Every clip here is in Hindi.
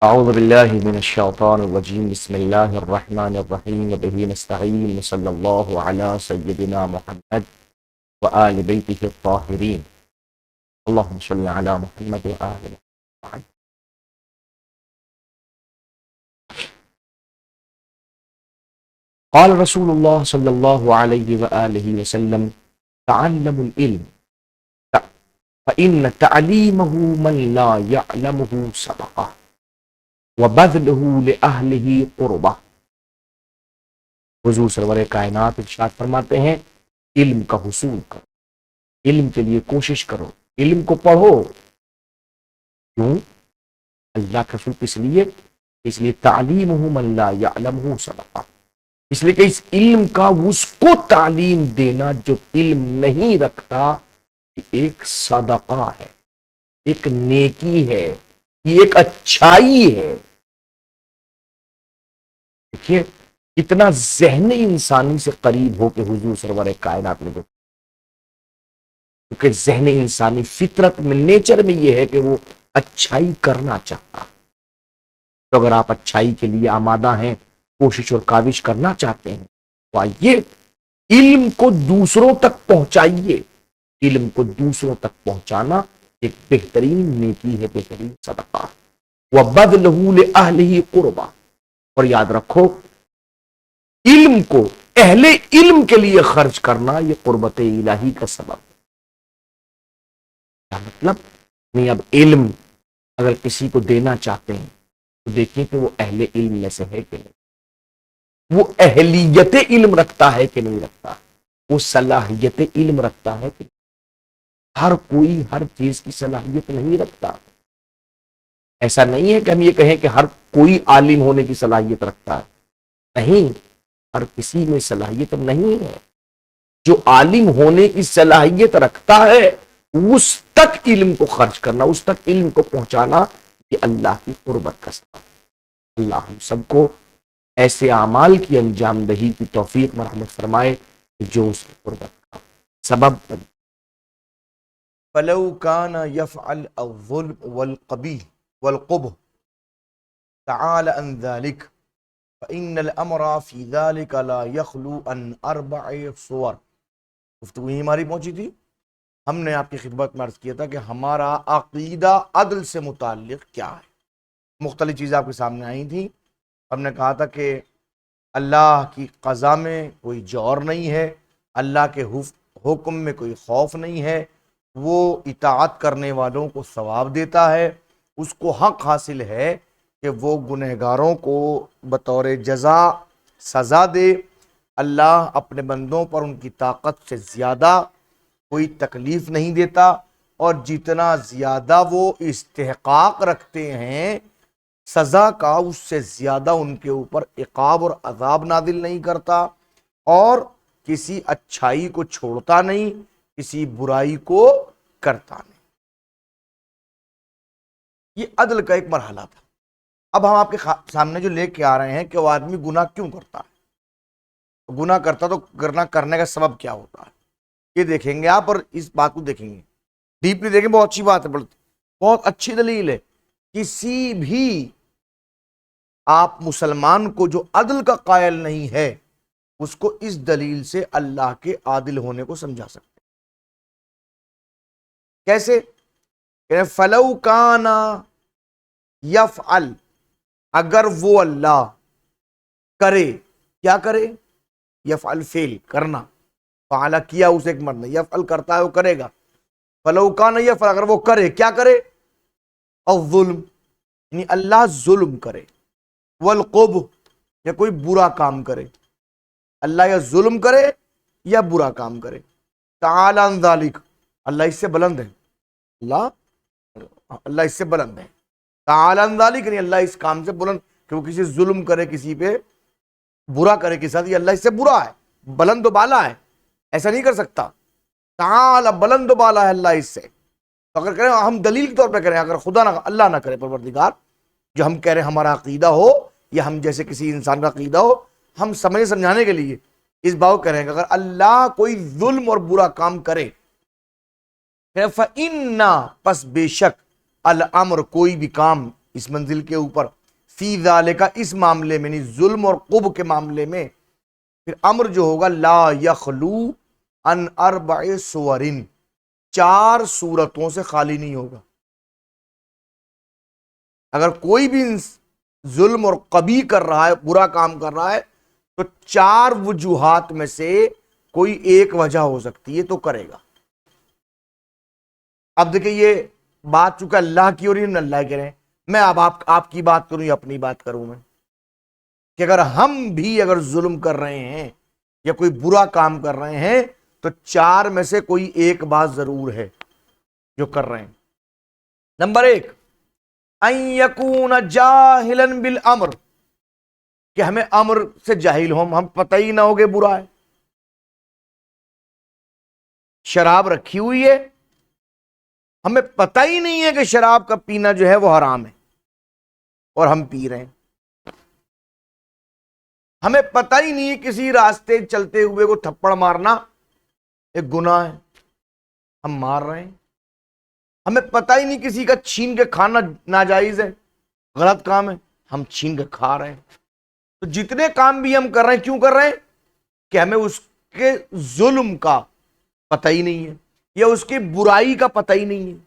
अऊज़ु बिल्लाहि मिनश्शैतानिर्रजीम बिस्मिल्लाहिर्रहमानिर्रहीम वबिही नस्तईन वसल्लल्लाहु अला सय्यिदिना मुहम्मद व आलि बैतिहि त्ताहिरीन अल्लाहुम्मा सल्लि अला मुहम्मद व आलि मुहम्मद। क़ाल रसूलुल्लाह सल्लल्लाहु अलैहि व आलिहि वसल्लम तअल्लमुल इल्म फ़इन्न तअलीमहु मन ला यअलमुहु सदक़ह व बज़लुहु लिअहलिही क़ुरबह। हुज़ूर सरवर कायनात इरशाद फरमाते हैं, इल्म का हुसूल करो, इल्म के लिए कोशिश करो, इल्म को पढ़ो। क्यों? अल्लाह के रसूल इसलिए तालीमुहु मन ला यअलमुहु सदक़ह, इसलिए कि इस इल्म का उसको तालीम देना जो इल्म नहीं रखता, एक सदका है, एक नेकी है, ये एक अच्छाई है। देखिए कितना ज़हन इंसानी से करीब हो के हुजूर सरवर कायनात में, क्योंकि ज़हन इंसानी फितरत में, नेचर में ये है कि वो अच्छाई करना चाहता। तो अगर आप अच्छाई के लिए आमादा हैं, कोशिश और काविश करना चाहते हैं, तो आइए इल्म को दूसरों तक पहुंचाइए। इल्म को दूसरों तक पहुंचाना एक बेहतरीन नेकी है, बेहतरीन सदका। व बज़लुहु लिअहलिही क़ुरबा, और याद रखो इल्म को अहले इल्म के लिए खर्च करना ये कुर्बत इलाही का सबब है। क्या मतलब? नहीं, अब इल्म अगर किसी को देना चाहते हैं तो देखिए कि वो अहले इल्म में से है कि नहीं, वो अहलियत इल्म रखता है कि नहीं रखता, वो सलाहियत इल्म रखता है कि नहीं। हर कोई हर चीज की सलाहियत नहीं रखता। ऐसा नहीं है कि हम ये कहें कि हर कोई आलिम होने की सलाहियत रखता है, नहीं, हर किसी में सलाहियत नहीं है। जो आलिम होने की सलाहियत रखता है उस तक इल्म को खर्च करना, उस तक इल्म को पहुंचाना, ये अल्लाह की कुर्बत का सबब है। अल्लाह हम सबको ऐसे अमाल की अंजाम दही की तौफीक मरहमत फरमाए जो उसकी कुर्बत का सबब बने। फलौ काना यफ़अल अज़्ज़ुल्म वल क़बीह वल क़ुब्ह तआला अन ज़ालिक फ़इन्नल अम्रा फ़ी ज़ालिका ला यख़लू अन अर्बअ सुवर। गुफ्तगू यहीं हमारी पहुंची थी। हमने आपकी खिदमत में अर्ज़ किया था कि हमारा अक़ीदा अदल से मुताल्लिक़ क्या है। मुख्तलिफ़ चीज़ें आपके सामने आई थी। हमने कहा था कि अल्लाह की क़ज़ा में कोई जौर नहीं है, अल्लाह के हुक्म में कोई खौफ नहीं है, वो इताअत करने वालों को सवाब देता है, उसको हक़ हासिल है कि वो गुनहगारों को बतौर जज़ा सज़ा दे। अल्लाह अपने बंदों पर उनकी ताकत से ज़्यादा कोई तकलीफ़ नहीं देता, और जितना ज़्यादा वो इस्तेहक़ाक़ रखते हैं सज़ा का, उससे ज़्यादा उनके ऊपर इक़ाब और अज़ाब नादिल नहीं करता, और किसी अच्छाई को छोड़ता नहीं, किसी बुराई को करता नहीं। ये अदल का एक मरहला था। अब हम आपके सामने जो लेके आ रहे हैं कि वो आदमी गुनाह क्यों करता है, गुनाह करता तो करने का सबब क्या होता है, ये देखेंगे आप, और इस बात को देखेंगे, डीपली देखेंगे। बहुत अच्छी बात है, बहुत अच्छी दलील है। किसी भी आप मुसलमान को जो अदल का कायल नहीं है, उसको इस दलील से अल्लाह के आदिल होने को समझा सकते हैं। कैसे? फलौ काना यफ़अल, अगर वो अल्लाह करे, क्या करे? यफ़अल फेल करना, फ़अला किया उसे एक मरना, यफ़अल करता है वो करेगा। फलौ काना यफ़अल, अगर वो करे, क्या करे? अज़्ज़ुल्म, यानी अल्लाह जुल्म करे, वल क़ुब्ह, या कोई बुरा काम करे, अल्लाह या जुल्म करे या बुरा काम करे। तआला अन ज़ालिक, अल्लाह इससे बुलंद है, अल्लाह इससे बुलंद है। तआला अन ज़ालिक, नहीं, अल्लाह इस काम से बुलंद कि वो किसी जुल्म करे, किसी पे बुरा करे किसी साथ, ये अल्लाह इससे बुरा है, बुलंद बाला है, ऐसा नहीं कर सकता। तआला, बुलंद बाला है अल्लाह इससे। तो अगर करें हम दलील के तौर पर करें, अगर खुदा ना अल्लाह ना करे, परवरदिगार, जो हम कह रहे हैं हमारा अकीदा हो, या हम जैसे किसी इंसान का अकीदा हो, हम समझाने के लिए इस बात को कह रहे हैं कि अगर अल्लाह कोई जुल्म और बुरा काम करे, फ़इन्ना, पस बेशक, अल अम्र, कोई भी काम, इस मंजिल के ऊपर, फी ज़ालिका इस मामले में, नहीं जुल्म और कुब के मामले में, फिर अम्र जो होगा ला यखलू अन अर्बअ सुवरिन, 4 सूरतों से खाली नहीं होगा। अगर कोई भी जुल्म और कबी कर रहा है, बुरा काम कर रहा है, तो 4 वजूहात में से कोई एक वजह हो सकती है तो करेगा। अब देखिए ये बात चूंकि अल्लाह की और अल्लाह कह रहे हैं, मैं अब आपकी बात करूं या अपनी बात करूं मैं, कि अगर हम भी अगर जुल्म कर रहे हैं या कोई बुरा काम कर रहे हैं तो 4 में से कोई एक बात जरूर है जो कर रहे हैं। नंबर 1, अन यकून जाहिलन बिल अम्र, कि हमें अम्र से जाहिल हो, हम पता ही ना हो कि बुरा है। शराब रखी हुई है, हमें पता ही नहीं है कि शराब का पीना जो है वो हराम है और हम पी रहे हैं। हमें पता ही नहीं है किसी रास्ते चलते हुए को थप्पड़ मारना एक गुनाह है, हम मार रहे हैं। हमें पता ही नहीं किसी का छीन के खाना नाजायज है, गलत काम है, हम छीन के खा रहे हैं। तो जितने काम भी हम कर रहे हैं, क्यों कर रहे हैं? कि हमें उसके जुल्म का पता ही नहीं है या उसकी बुराई का पता ही नहीं है,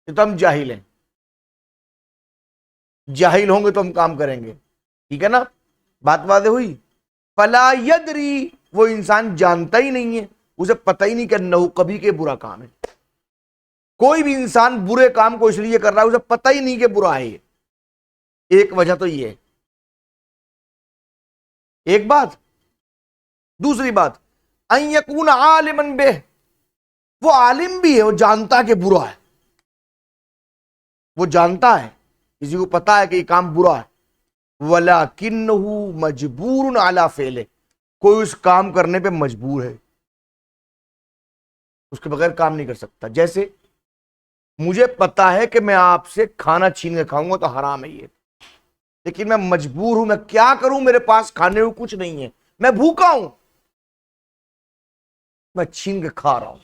तो हम जाहिल हैं। जाहिल होंगे तो हम काम करेंगे, ठीक है ना, बात वादे हुई। फला यदरी, वो इंसान जानता ही नहीं है, उसे पता ही नहीं कि नहु कभी के बुरा काम है। कोई भी इंसान बुरे काम को इसलिए कर रहा है, उसे पता ही नहीं कि बुरा है ये। एक वजह तो ये है, एक बात। दूसरी बात, अन यकून आलिमन बे, वो आलिम भी है, वो जानता कि बुरा है, वो जानता है, किसी को पता है कि ये काम बुरा है, वलाकिन्नहु मजबूरुन अला फेले, कोई उस काम करने पे मजबूर है, उसके बगैर काम नहीं कर सकता। जैसे मुझे पता है कि मैं आपसे खाना छीन के खाऊंगा तो हराम है ये, लेकिन मैं मजबूर हूं, मैं क्या करूं, मेरे पास खाने को कुछ नहीं है, मैं भूखा हूं, मैं छीन के खा रहा हूं,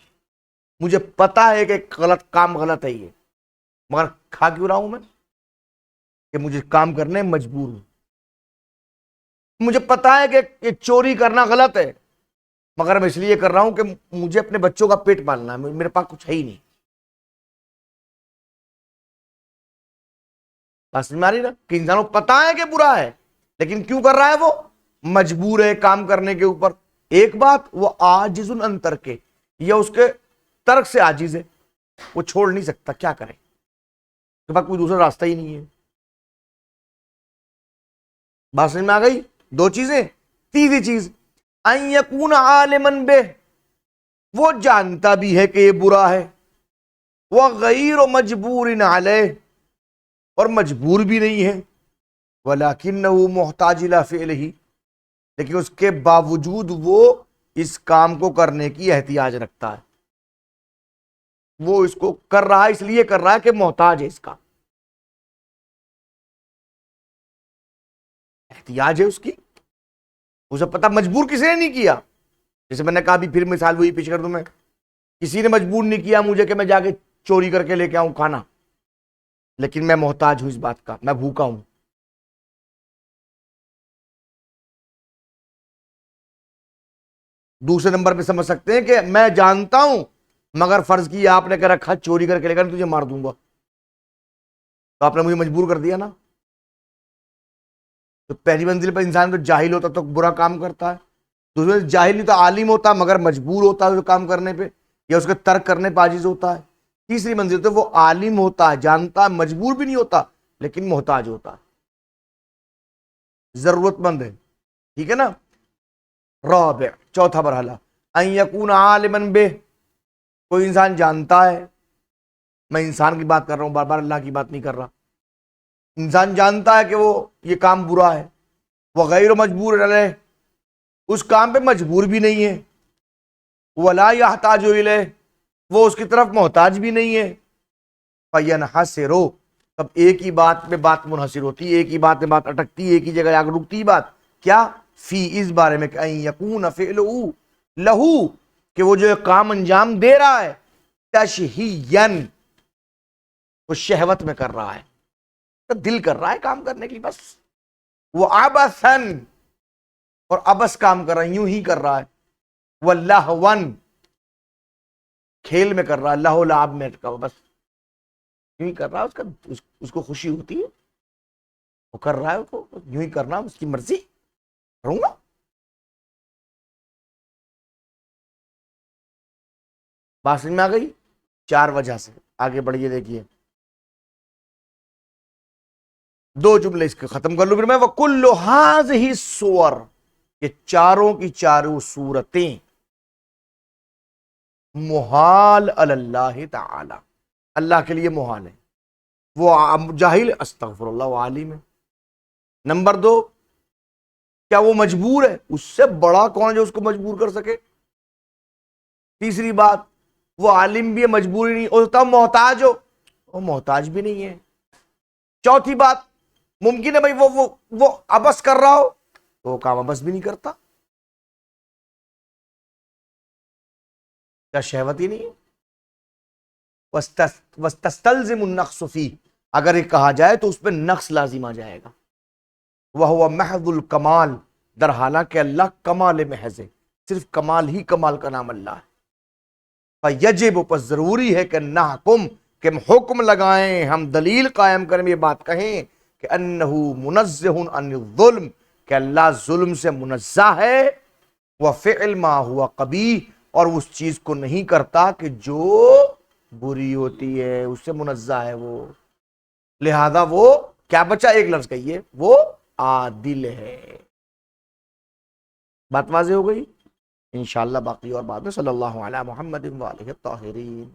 मुझे पता है कि गलत काम गलत है ये, मगर खा क्यों रहा हूं मैं? कि मुझे काम करने मजबूर हूं। मुझे पता है कि चोरी करना गलत है, मगर मैं इसलिए कर रहा हूं कि मुझे अपने बच्चों का पेट पालना है, मेरे पास कुछ है ही नहीं। बात समझ में आ रही ना, कि इंसान को पता है कि बुरा है, लेकिन क्यों कर रहा है? वो मजबूर है काम करने के ऊपर। एक बात, वो आजिजुन अंतर के, या उसके तर्क से आजिज है, वो छोड़ नहीं सकता, क्या करे, उसके पास कोई दूसरा रास्ता ही नहीं है। बात समझ में आ गई? 2 चीजें। तीसरी चीज, अन यकून आलिमन बे, वो जानता भी है कि ये बुरा है, वह गैर मजबूरिन अलैह, और मजबूर भी नहीं है, वलाकिन्नहु मुहताज इला फ़िअलिही, लेकिन उसके बावजूद वो इस काम को करने की एहतियाज रखता है, वो इसको कर रहा है इसलिए कर रहा है कि मोहताज है, इसका एहतियाज है उसकी, उसे पता मजबूर किसी ने नहीं किया। जैसे मैंने कहा, भी फिर मिसाल वही पेश कर दूं मैं, किसी ने मजबूर नहीं किया मुझे कि मैं जाके चोरी करके लेके आऊं खाना, लेकिन मैं मोहताज हूं इस बात का, मैं भूखा हूं। दूसरे नंबर पे समझ सकते हैं कि मैं जानता हूं, मगर फर्ज किया आपने कह रखा चोरी करके लेकर तुझे मार दूंगा, तो आपने मुझे मजबूर कर दिया ना। तो पहली मंजिल पर इंसान तो जाहिल होता तो बुरा काम करता है, दूसरे जाहिल नहीं तो आलिम होता मगर मजबूर होता है काम करने पे, या उसके तर्क करने पर आजिज होता है। तीसरी मंजिल तो वो आलिम होता है, जानता है, मजबूर भी नहीं होता, लेकिन मोहताज होता है, जरूरतमंद है, ठीक है ना। राबिअ, चौथा मरहला, अन यकून आलिमन बे, कोई इंसान जानता है, मैं इंसान की बात कर रहा हूं, बार बार अल्लाह की बात नहीं कर रहा। इंसान जानता है कि वो ये काम बुरा है, वह गैर मजबूर अलैह, उस काम पे मजबूर भी नहीं है, वला यहताजु इलैह, वो उसकी तरफ मोहताज भी नहीं है। फयनहसिरो, तब एक ही बात में बात मुनहसिर होती है, एक ही बात में बात अटकती है, एक ही जगह आकर रुकती बात, क्या? फी, इस बारे में, यकून फ़िअलुहु लहू, कि वो जो काम अंजाम दे रहा है, तशहीयन, वो शहवत में कर रहा है, तो दिल कर रहा है काम करने के लिए बस। वो आबसन, और अबस काम कर रहा है, यूं ही कर रहा है। वह लहवन, खेल में कर रहा है, लहो लाभ में का बस यूं ही कर रहा है। उसको खुशी होती है, वो कर रहा है, उसको यूं ही करना, उसकी मर्जी, करूंगा। बात समझ में आ गई? 4 वजह से। आगे बढ़िए, देखिए 2 जुमले इसके खत्म कर लूं फिर मैं। वकुल्लु हाज़िही सुवर, ये चारों की चारों सूरतें मुहाल अल्लाह ताला, अल्लाह के लिए मुहाल है। वो जाहिल, अस्तगफिरुल्लाह, वो आलिम है। नंबर 2, क्या वो मजबूर है? उससे बड़ा कौन है जो उसको मजबूर कर सके? तीसरी बात, वो आलिम भी है, मजबूरी नहीं, और तब मोहताज हो, वो मोहताज भी नहीं है। चौथी बात, मुमकिन है भाई वो अबस कर रहा हो, तो वो काम अबस भी नहीं करता, क्या शहवत ही नहीं है। वस्तस्तलजिमुन नक्स फी, अगर ये कहा जाए तो उस पर नक्स लाजिम आ जाएगा। वह हुआ महजुल कमाल, दर हालांकि अल्लाह कमाल महज है, सिर्फ कमाल ही कमाल का नाम अल्लाह है। यजिब, पर जरूरी है कि नहकुम, कि हम हुक्म लगाएं, हम दलील कायम करें, ये बात कहें कि अन्नहु मुनज़्ज़हुन अनिज़्ज़ुल्म, कि अल्लाह जुल्म से मुनज़्ज़ह है। वह फ़िअल मा हुआ कबीह, और उस चीज को नहीं करता कि जो बुरी होती है, उससे मुनज़्ज़ह है वो। लिहाजा वो क्या बचा? एक लफ्ज कहिए, वो आदिल है। बात वाज़ेह हो गई? इंशाअल्लाह बाकी और बाद में। सल्लल्लाहु अलैहि मुहम्मद व आलिहि ताहिरीन।